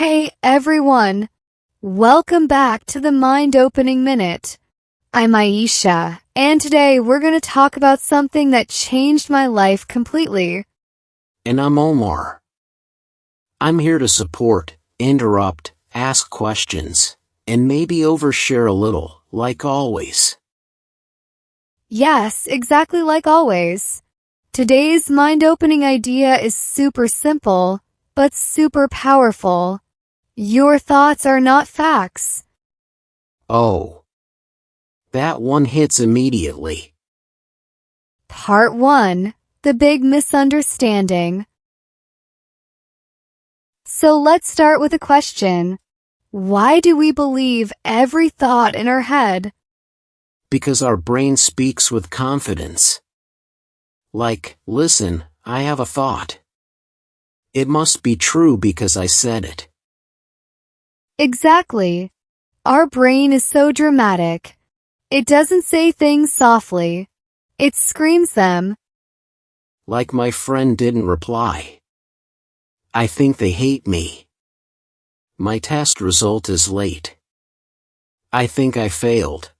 Hey everyone! Welcome back to the Mind-Opening Minute. I'm Aisha, and today we're going to talk about something that changed my life completely. And I'm Omar. I'm here to support, interrupt, ask questions, and maybe overshare a little, like always. Yes, exactly like always. Today's mind-opening idea is super simple, but super powerful. Your thoughts are not facts. Oh. That one hits immediately. Part 1. The Big Misunderstanding. So let's start with a question. Why do we believe every thought in our head? Because our brain speaks with confidence. Like, listen, I have a thought. It must be true because I said it. Exactly. Our brain is so dramatic. It doesn't say things softly. It screams them. Like my friend didn't reply. I think they hate me. My test result is late. I think I failed.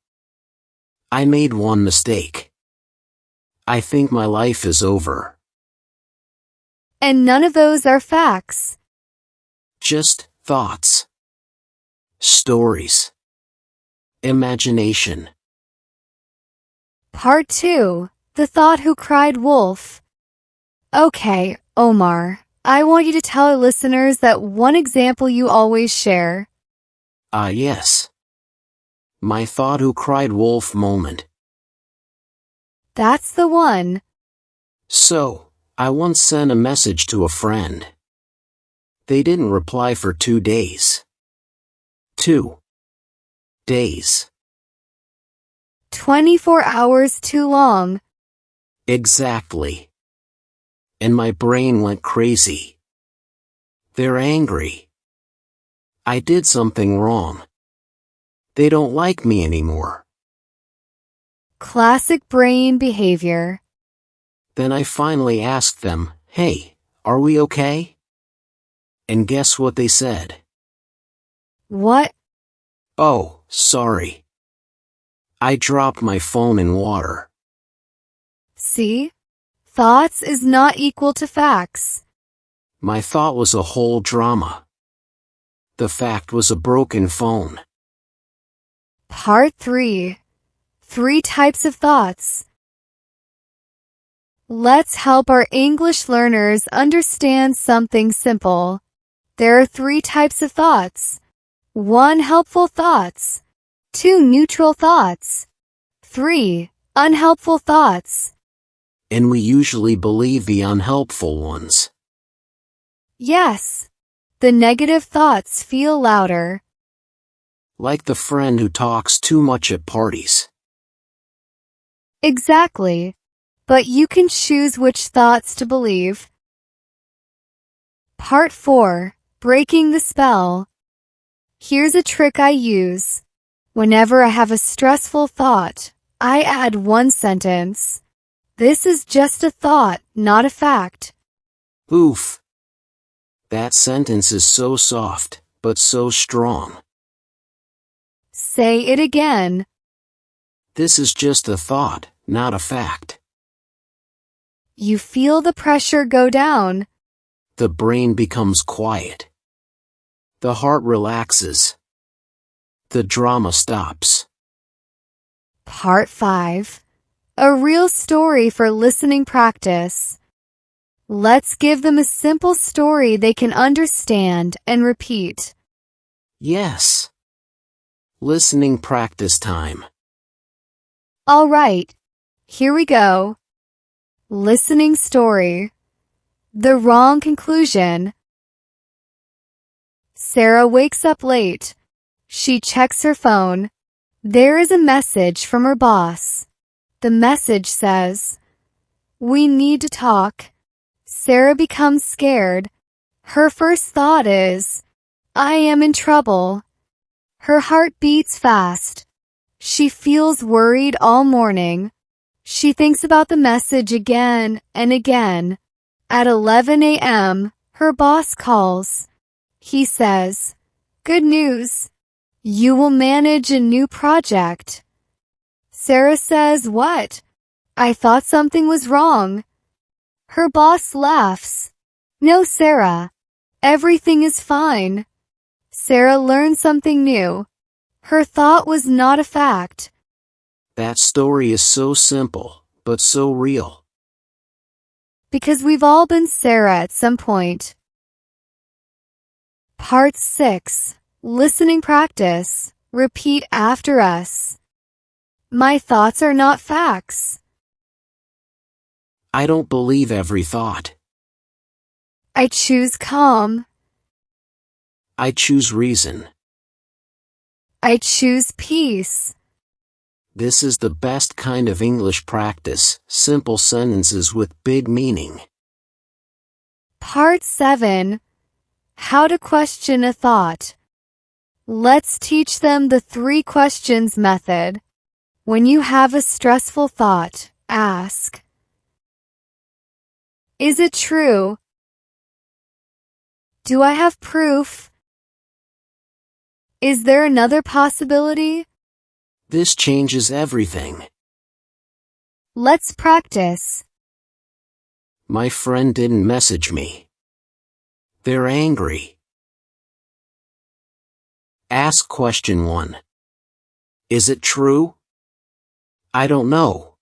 I made one mistake. I think my life is over. And none of those are facts. Just thoughts. Stories. Imagination. Part 2. The Thought Who Cried Wolf. Okay, Omar, I want you to tell our listeners that one example you always share. Yes. My thought who cried wolf moment. That's the one. So, I once sent a message to a friend. They didn't reply for 2 days. 2 days. 24 hours too long. Exactly. And my brain went crazy. They're angry. I did something wrong. They don't like me anymore. Classic brain behavior. Then I finally asked them, hey, are we okay? And guess what they said? What? Oh, sorry. I dropped my phone in water. See? Thoughts is not equal to facts. My thought was a whole drama. The fact was a broken phone. Part 3. 3 types of thoughts. Let's help our English learners understand something simple. There are 3 types of thoughts. 1. Helpful thoughts. 2. Neutral thoughts. 3. Unhelpful thoughts. And we usually believe the unhelpful ones. Yes. The negative thoughts feel louder. Like the friend who talks too much at parties. Exactly. But you can choose which thoughts to believe. Part 4. Breaking the spell. Here's a trick I use. Whenever I have a stressful thought, I add one sentence. This is just a thought, not a fact. Oof. That sentence is so soft, but so strong. Say it again. This is just a thought, not a fact. You feel the pressure go down. The brain becomes quiet. The heart relaxes. The drama stops. Part 5. A real story for listening practice. Let's give them a simple story they can understand and repeat. Yes. Listening practice time. All right, here we go. Listening story. The wrong conclusion. Sarah wakes up late. She checks her phone. There is a message from her boss. The message says, "We need to talk." Sarah becomes scared. Her first thought is, "I am in trouble." Her heart beats fast. She feels worried all morning. She thinks about the message again and again. At 11 a.m., her boss calls. He says, "Good news. You will manage a new project." Sarah says, "What? I thought something was wrong." Her boss laughs. "No, Sarah. Everything is fine." Sarah learned something new. Her thought was not a fact. That story is so simple, but so real. Because we've all been Sarah at some point. Part 6. Listening practice. Repeat after us. My thoughts are not facts. I don't believe every thought. I choose calm. I choose reason. I choose peace. This is the best kind of English practice, simple sentences with big meaning. Part 7. How to question a thought. Let's teach them the 3 questions method. When you have a stressful thought, ask, is it true? Do I have proof? Is there another possibility? This changes everything. Let's practice. My friend didn't message me. They're angry. Ask question 1. Is it true? I don't know.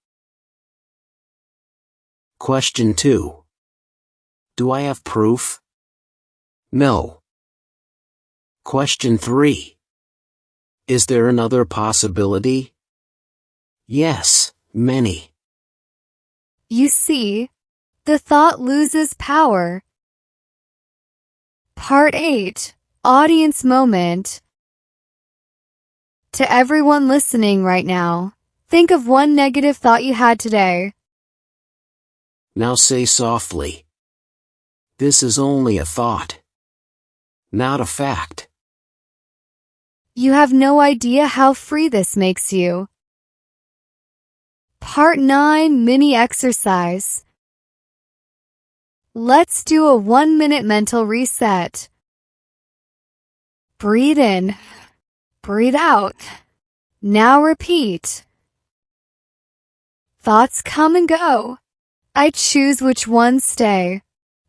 Question 2. Do I have proof? No. Question 3. Is there another possibility? Yes, many. You see, the thought loses power. Part 8. Audience moment. To everyone listening right now, think of one negative thought you had today. Now say softly, this is only a thought, not a fact. You have no idea how free this makes you. Part 9. Mini exercise. Let's do a 1-minute mental reset. Breathe in. Breathe out. Now repeat. Thoughts come and go. I choose which ones stay.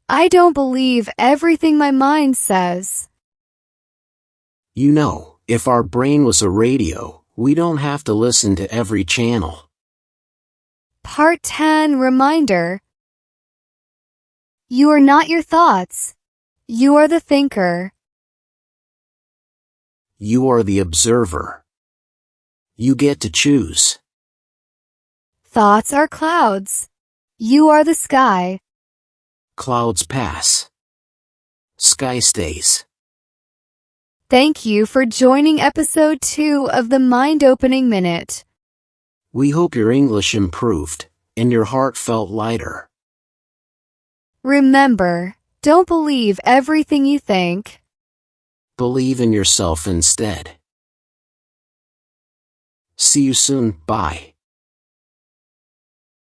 I don't believe everything my mind says. You know, if our brain was a radio, we don't have to listen to every channel. Part 10. Reminder. You are not your thoughts. You are the thinker. You are the observer. You get to choose. Thoughts are clouds. You are the sky. Clouds pass. Sky stays. Thank you for joining episode 2 of the Mind Opening Minute. We hope your English improved, and your heart felt lighter. Remember, don't believe everything you think. Believe in yourself instead. See you soon, bye.